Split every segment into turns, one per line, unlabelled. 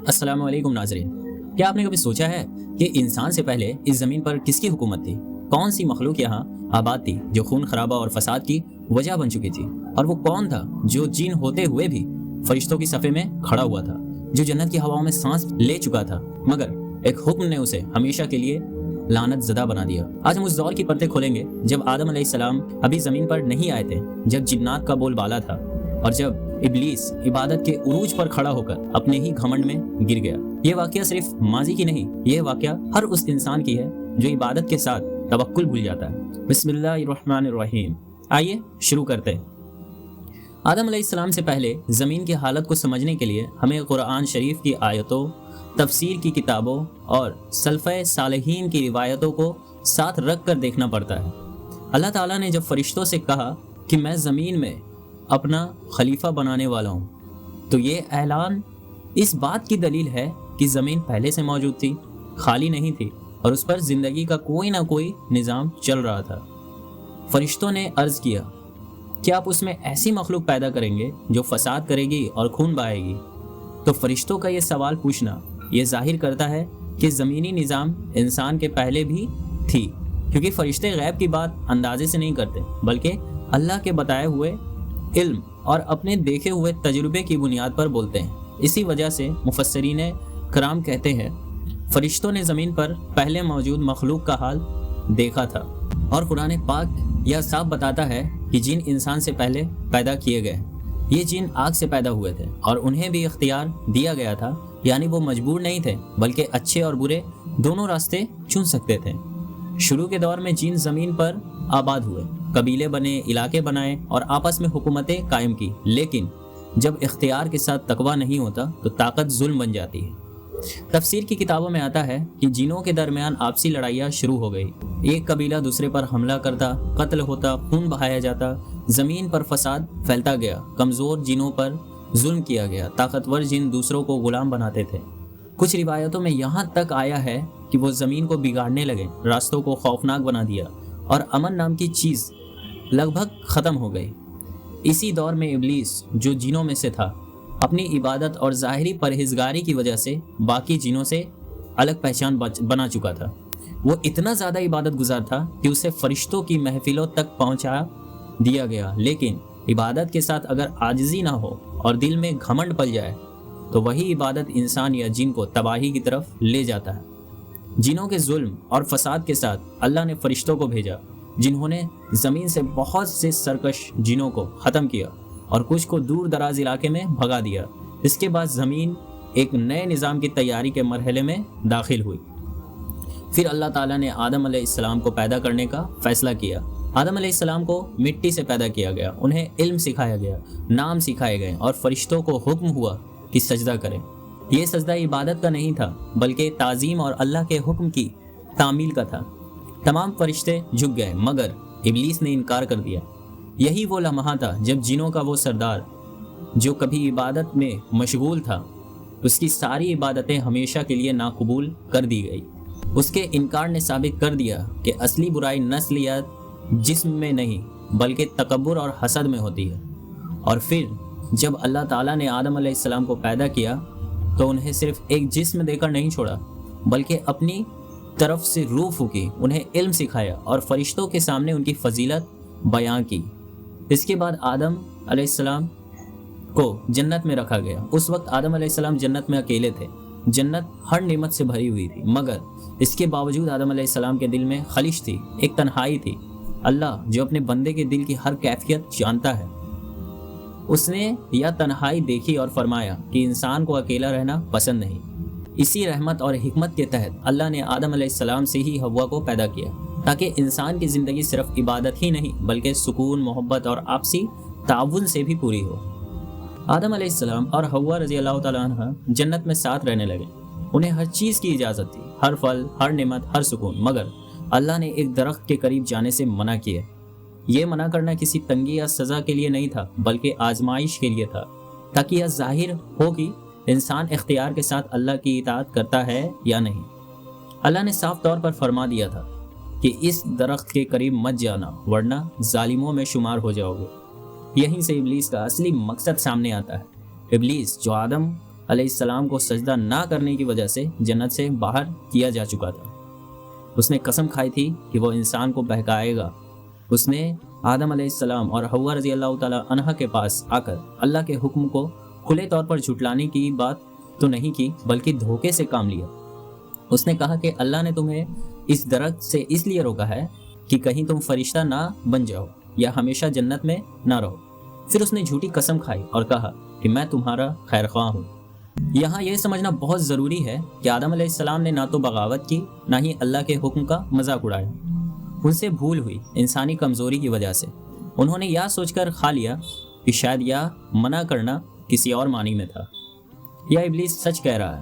السلام علیکم ناظرین، کیا آپ نے کبھی سوچا ہے کہ انسان سے پہلے اس زمین پر کس کی حکومت تھی؟ کون سی مخلوق یہاں آباد تھی جو خون خرابہ اور فساد کی وجہ بن چکی تھی؟ اور وہ کون تھا جو جن ہوتے ہوئے بھی فرشتوں کی صفے میں کھڑا ہوا تھا، جو جنت کی ہواؤں میں سانس لے چکا تھا مگر ایک حکم نے اسے ہمیشہ کے لیے لعنت زدہ بنا دیا؟ آج ہم اس دور کی پردے کھولیں گے جب آدم علیہ السلام ابھی زمین پر نہیں آئے تھے، جب جنات کا بول بالا تھا اور جب ابلیس عبادت کے عروج پر کھڑا ہو کر اپنے ہی گھمنڈ میں گر گیا۔ یہ واقعہ صرف ماضی کی نہیں، یہ واقعہ ہر اس انسان کی ہے جو عبادت کے ساتھ توکل بھول جاتا ہے۔ بسم اللہ الرحمن الرحیم۔ آئیے شروع کرتے ہیں۔ آدم علیہ السلام سے پہلے زمین کی حالت کو سمجھنے کے لیے ہمیں قرآن شریف کی آیتوں، تفسیر کی کتابوں اور سلفۂ صالحین کی روایتوں کو ساتھ رکھ کر دیکھنا پڑتا ہے۔ اللہ تعالیٰ نے جب فرشتوں سے کہا کہ میں زمین میں اپنا خلیفہ بنانے والا ہوں، تو یہ اعلان اس بات کی دلیل ہے کہ زمین پہلے سے موجود تھی، خالی نہیں تھی اور اس پر زندگی کا کوئی نہ کوئی نظام چل رہا تھا۔ فرشتوں نے عرض کیا کہ آپ اس میں ایسی مخلوق پیدا کریں گے جو فساد کرے گی اور خون بہائے گی؟ تو فرشتوں کا یہ سوال پوچھنا یہ ظاہر کرتا ہے کہ زمینی نظام انسان کے پہلے بھی تھی، کیونکہ فرشتے غیب کی بات اندازے سے نہیں کرتے بلکہ اللہ کے بتائے ہوئے علم اور اپنے دیکھے ہوئے تجربے کی بنیاد پر بولتے ہیں۔ اسی وجہ سے مفسرین کرام کہتے ہیں فرشتوں نے زمین پر پہلے موجود مخلوق کا حال دیکھا تھا، اور قرآن پاک یہ صاف بتاتا ہے کہ جن انسان سے پہلے پیدا کیے گئے، یہ جن آگ سے پیدا ہوئے تھے اور انہیں بھی اختیار دیا گیا تھا، یعنی وہ مجبور نہیں تھے بلکہ اچھے اور برے دونوں راستے چن سکتے تھے۔ شروع کے دور میں جن زمین پر آباد ہوئے، قبیلے بنے، علاقے بنائے اور آپس میں حکومتیں قائم کی، لیکن جب اختیار کے ساتھ تقویٰ نہیں ہوتا تو طاقت ظلم بن جاتی ہے۔ تفسیر کی کتابوں میں آتا ہے کہ جنوں کے درمیان آپسی لڑائیاں شروع ہو گئی، ایک قبیلہ دوسرے پر حملہ کرتا، قتل ہوتا، خون بہایا جاتا، زمین پر فساد پھیلتا گیا، کمزور جنوں پر ظلم کیا گیا، طاقتور جن دوسروں کو غلام بناتے تھے۔ کچھ روایتوں میں یہاں تک آیا ہے کہ وہ زمین کو بگاڑنے لگے، راستوں کو خوفناک بنا دیا اور امن نام کی چیز لگ بھگ ختم ہو گئی۔ اسی دور میں ابلیس، جو جنوں میں سے تھا، اپنی عبادت اور ظاہری پرہیزگاری کی وجہ سے باقی جنوں سے الگ پہچان بنا چکا تھا۔ وہ اتنا زیادہ عبادت گزار تھا کہ اسے فرشتوں کی محفلوں تک پہنچا دیا گیا، لیکن عبادت کے ساتھ اگر عاجزی نہ ہو اور دل میں گھمنڈ پل جائے تو وہی عبادت انسان یا جن کو تباہی کی طرف لے جاتا ہے۔ جنوں کے ظلم اور فساد کے ساتھ اللہ نے فرشتوں کو بھیجا، جنہوں نے زمین سے بہت سے سرکش جنوں کو ختم کیا اور کچھ کو دور دراز علاقے میں بھگا دیا۔ اس کے بعد زمین ایک نئے نظام کی تیاری کے مرحلے میں داخل ہوئی۔ پھر اللہ تعالیٰ نے آدم علیہ السلام کو پیدا کرنے کا فیصلہ کیا۔ آدم علیہ السلام کو مٹی سے پیدا کیا گیا، انہیں علم سکھایا گیا، نام سکھائے گئے اور فرشتوں کو حکم ہوا کہ سجدہ کریں۔ یہ سجدہ عبادت کا نہیں تھا بلکہ تعظیم اور اللہ کے حکم کی تعمیل کا تھا۔ تمام فرشتے جھک گئے مگر ابلیس نے انکار کر دیا۔ یہی وہ لمحہ تھا جب جنوں کا وہ سردار جو کبھی عبادت میں مشغول تھا، اس کی ساری عبادتیں ہمیشہ کے لیے ناقبول کر دی گئی۔ اس کے انکار نے ثابت کر دیا کہ اصلی برائی نسل یا جسم میں نہیں بلکہ تکبر اور حسد میں ہوتی ہے۔ اور پھر جب اللہ تعالیٰ نے آدم علیہ السلام کو پیدا کیا تو انہیں صرف ایک جسم دے کر نہیں چھوڑا بلکہ اپنی طرف سے روح پھونکی، انہیں علم سکھایا اور فرشتوں کے سامنے ان کی فضیلت بیان کی۔ اس کے بعد آدم علیہ السلام کو جنت میں رکھا گیا۔ اس وقت آدم علیہ السلام جنت میں اکیلے تھے۔ جنت ہر نعمت سے بھری ہوئی تھی مگر اس کے باوجود آدم علیہ السلام کے دل میں خلش تھی، ایک تنہائی تھی۔ اللہ جو اپنے بندے کے دل کی ہر کیفیت جانتا ہے، اس نے یہ تنہائی دیکھی اور فرمایا کہ انسان کو اکیلا رہنا پسند نہیں۔ اسی رحمت اور حکمت کے تحت اللہ نے آدم علیہ السلام سے ہی حوا کو پیدا کیا تاکہ انسان کی زندگی صرف عبادت ہی نہیں بلکہ سکون، محبت اور آپسی تعاون سے بھی پوری ہو۔ آدم علیہ السلام اور حوا رضی اللہ تعالیٰ عنہ جنت میں ساتھ رہنے لگے۔ انہیں ہر چیز کی اجازت تھی، ہر پھل، ہر نعمت، ہر سکون، مگر اللہ نے ایک درخت کے قریب جانے سے منع کیا۔ یہ منع کرنا کسی تنگی یا سزا کے لیے نہیں تھا بلکہ آزمائش کے لیے تھا، تاکہ یہ ظاہر ہو کہ انسان اختیار کے ساتھ اللہ کی اطاعت کرتا ہے یا نہیں۔ اللہ نے صاف طور پر فرما دیا تھا کہ اس درخت کے قریب مت جانا ورنہ ظالموں میں شمار ہو جاؤ گے۔ یہیں سے ابلیس کا اصلی مقصد سامنے آتا ہے۔ ابلیس جو آدم علیہ السلام کو سجدہ نہ کرنے کی وجہ سے جنت سے باہر کیا جا چکا تھا۔ اس نے قسم کھائی تھی کہ وہ انسان کو بہکائے گا۔ اس نے آدم علیہ السلام اور حوا رضی اللہ تعالی عنہا کے پاس آ کر اللہ کے حکم کو کھلے طور پر جھٹلانے کی بات تو نہیں کی، بلکہ دھوکے سے کام لیا۔ اس نے کہا کہ اللہ نے تمہیں اس درخت سے اس لیے روکا ہے کہ کہیں تم فرشتہ نہ بن جاؤ یا ہمیشہ جنت میں نہ رہو۔ پھر اس نے جھوٹی قسم کھائی اور کہا کہ میں تمہارا خیر خواہ ہوں۔ یہاں یہ سمجھنا بہت ضروری ہے کہ آدم علیہ السلام نے نہ تو بغاوت کی، نہ ہی اللہ کے حکم کا مذاق اڑایا۔ ان سے بھول ہوئی انسانی کمزوری کی وجہ سے۔ انہوں نے یہ سوچ کر کھا لیا کہ شاید یہ منع کرنا کسی اور معنی میں تھا۔ یا ابلیس سچ کہہ رہا ہے۔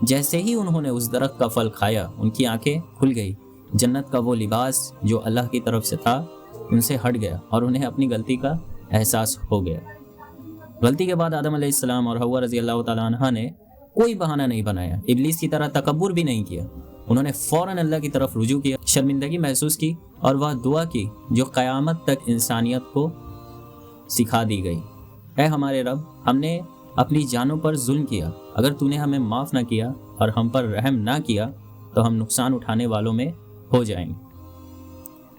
جیسے ہی انہوں نے اس درخت کا پھل کھایا، ان کی آنکھیں کھل گئی۔ جنت کا وہ لباس جو اللہ کی طرف سے تھا ان سے ہٹ گیا اور انہیں اپنی غلطی کا احساس ہو گیا۔ غلطی کے بعد آدم علیہ السلام اور حوا رضی اللہ تعالیٰ عنہا نے کوئی بہانہ نہیں بنایا، ابلیس کی طرح تکبر بھی نہیں کیا۔ انہوں نے فوراً اللہ کی طرف رجوع کیا، شرمندگی محسوس کی اور وہ دعا کی جو قیامت تک انسانیت کو سکھا دی گئی۔ اے ہمارے رب، ہم نے اپنی جانوں پر ظلم کیا۔ اگر تو نے ہمیں معاف نہ کیا اور ہم پر رحم نہ کیا تو ہم نقصان اٹھانے والوں میں ہو جائیں گے۔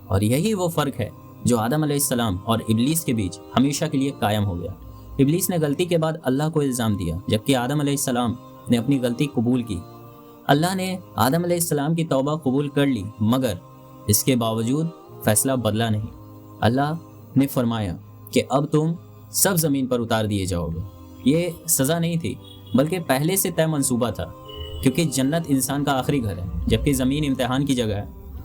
اور یہی وہ فرق ہے جو آدم علیہ السلام اور ابلیس کے بیچ ہمیشہ کے لیے قائم ہو گیا۔ ابلیس نے غلطی کے بعد اللہ کو الزام دیا، جبکہ آدم علیہ السلام نے اپنی غلطی قبول کی۔ اللہ نے آدم علیہ السلام کی توبہ قبول کر لی، مگر اس کے باوجود فیصلہ بدلا نہیں۔ اللہ نے فرمایا کہ اب تم سب زمین پر اتار دیے جاؤ گے۔ یہ سزا نہیں تھی، بلکہ پہلے سے طے منصوبہ تھا، کیونکہ جنت انسان کا آخری گھر ہے، جبکہ زمین امتحان کی جگہ ہے۔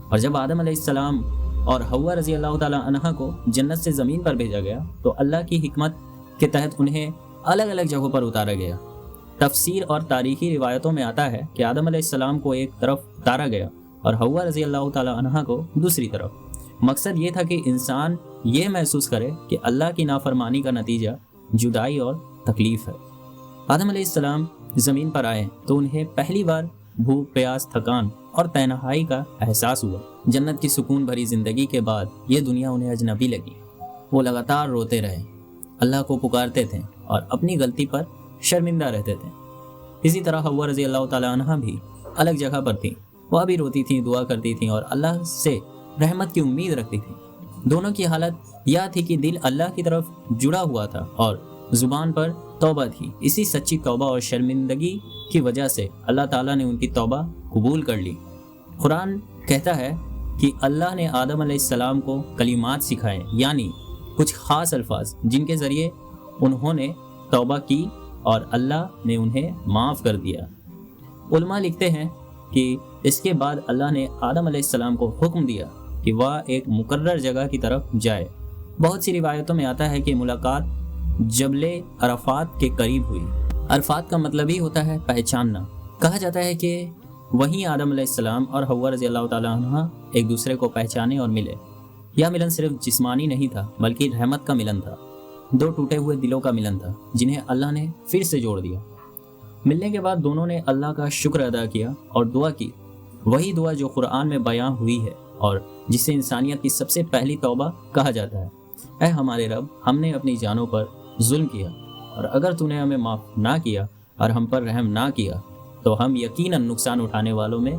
اور جب آدم علیہ السلام اور حوا رضی اللہ تعالیٰ عنہا کو جنت سے زمین پر بھیجا گیا تو اللہ کی حکمت کے تحت انہیں الگ الگ جگہوں پر اتارا گیا۔ تفسیر اور تاریخی روایتوں میں آتا ہے کہ آدم علیہ السلام کو ایک طرف اتارا گیا اور حوا رضی اللہ تعالیٰ عنہا کو دوسری طرف۔ مقصد یہ تھا کہ انسان یہ محسوس کرے کہ اللہ کی نافرمانی کا نتیجہ جدائی اور تکلیف ہے۔ آدم علیہ السلام زمین پر آئے تو انہیں پہلی بار بھوک، پیاس، تھکان اور تنہائی کا احساس ہوا۔ جنت کی سکون بھری زندگی کے بعد یہ دنیا انہیں اجنبی لگی۔ وہ لگاتار روتے رہے، اللہ کو پکارتے تھے اور اپنی غلطی پر شرمندہ رہتے تھے۔ اسی طرح حوا رضی اللہ تعالیٰ عنہا بھی الگ جگہ پر تھیں۔ وہ بھی روتی تھیں، دعا کرتی تھیں اور اللہ سے رحمت کی امید رکھتی تھیں۔ دونوں کی حالت یہ تھی کہ دل اللہ کی طرف جڑا ہوا تھا اور زبان پر توبہ تھی۔ اسی سچی توبہ اور شرمندگی کی وجہ سے اللہ تعالیٰ نے ان کی توبہ قبول کر لی۔ قرآن کہتا ہے کہ اللہ نے آدم علیہ السلام کو کلمات سکھائے، یعنی کچھ خاص الفاظ جن کے ذریعے انہوں نے توبہ کی اور اللہ نے انہیں معاف کر دیا۔ علماء لکھتے ہیں کہ اس کے بعد اللہ نے آدم علیہ السلام کو حکم دیا کہ وہ ایک مقرر جگہ کی طرف جائے۔ بہت سی روایتوں میں آتا ہے کہ ملاقات جبل عرفات کے قریب ہوئی۔ عرفات کا مطلب ہی ہوتا ہے پہچاننا۔ کہا جاتا ہے کہ وہیں آدم علیہ السلام اور حوا رضی اللہ تعالیٰ عنہ ایک دوسرے کو پہچانے اور ملے۔ یہ ملن صرف جسمانی نہیں تھا بلکہ رحمت کا ملن تھا، دو ٹوٹے ہوئے دلوں کا ملن تھا جنہیں اللہ نے پھر سے جوڑ دیا۔ ملنے کے بعد دونوں نے اللہ کا شکر ادا کیا اور دعا کی، وہی دعا جو قرآن میں بیان ہوئی ہے اور جسے انسانیت کی سب سے پہلی توبہ کہا جاتا ہے۔ اے ہمارے رب، ہم نے اپنی جانوں پر ظلم کیا اور اگر تو نے ہمیں معاف نہ کیا اور ہم پر رحم نہ کیا تو ہم یقیناً نقصان اٹھانے والوں میں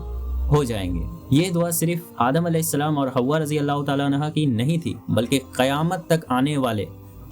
ہو جائیں گے۔ یہ دعا صرف آدم علیہ السلام اور حوا رضی اللہ تعالیٰ عنہ کی نہیں تھی، بلکہ قیامت تک آنے والے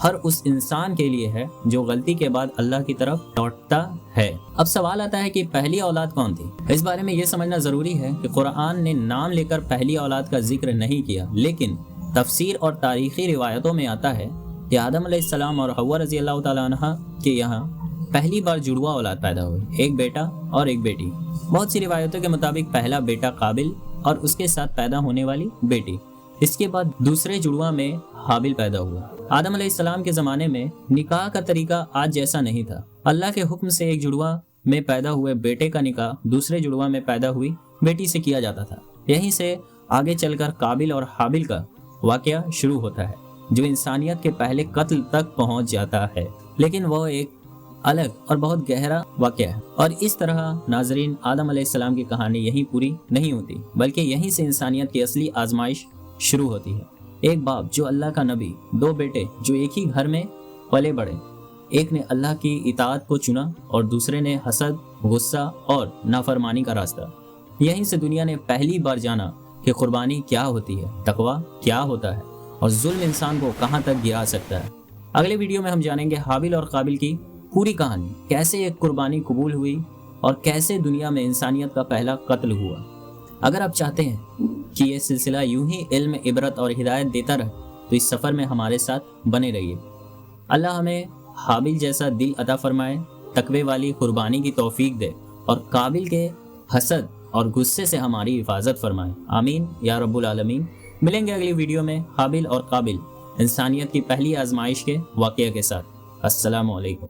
ہر اس انسان کے لیے ہے جو غلطی کے بعد اللہ کی طرف لوٹتا ہے۔ اب سوال آتا ہے کہ پہلی اولاد کون تھی؟ اس بارے میں یہ سمجھنا ضروری ہے کہ قرآن نے نام لے کر پہلی اولاد کا ذکر نہیں کیا، لیکن تفسیر اور تاریخی روایتوں میں آتا ہے کہ آدم علیہ السلام اور حوا رضی اللہ تعالیٰ عنہ کے یہاں پہلی بار جڑواں اولاد پیدا ہوئی، ایک بیٹا اور ایک بیٹی۔ بہت سی روایتوں کے مطابق پہلا بیٹا قابل اور اس کے ساتھ پیدا ہونے والی بیٹی۔ اس کے بعد دوسرے جڑواں میں حابل پیدا ہوا۔ آدم علیہ السلام کے زمانے میں نکاح کا طریقہ آج جیسا نہیں تھا۔ اللہ کے حکم سے ایک جڑواں میں پیدا ہوئے بیٹے کا نکاح دوسرے جڑواں میں پیدا ہوئی بیٹی سے کیا جاتا تھا۔ یہیں سے آگے چل کر قابل اور حابل کا واقعہ شروع ہوتا ہے جو انسانیت کے پہلے قتل تک پہنچ جاتا ہے، لیکن وہ ایک الگ اور بہت گہرا واقعہ ہے۔ اور اس طرح ناظرین، آدم علیہ السلام کی کہانی یہیں پوری نہیں ہوتی، بلکہ یہیں سے انسانیت کی اصلی آزمائش شروع ہوتی ہے۔ ایک باپ جو اللہ کا نبی، دو بیٹے جو ایک ہی گھر میں پلے بڑھے، ایک نے اللہ کی اطاعت کو چنا اور دوسرے نے حسد، غصہ اور نافرمانی کا راستہ۔ یہیں سے دنیا نے پہلی بار جانا کہ قربانی کیا ہوتی ہے، تقویٰ کیا ہوتا ہے اور ظلم انسان کو کہاں تک گرا سکتا ہے۔ اگلے ویڈیو میں ہم جانیں گے حابیل اور قابل کی پوری کہانی، کیسے ایک قربانی قبول ہوئی اور کیسے دنیا میں انسانیت کا پہلا قتل ہوا۔ اگر آپ چاہتے ہیں کہ یہ سلسلہ یوں ہی علم، عبرت اور ہدایت دیتا رہے تو اس سفر میں ہمارے ساتھ بنے رہیے۔ اللہ ہمیں حابیل جیسا دل عطا فرمائے، تقوی والی قربانی کی توفیق دے اور قابل کے حسد اور غصے سے ہماری حفاظت فرمائے، آمین یا رب العالمین۔ ملیں گے اگلی ویڈیو میں حابیل اور قابل، انسانیت کی پہلی آزمائش کے واقعے کے ساتھ۔ السلام علیکم۔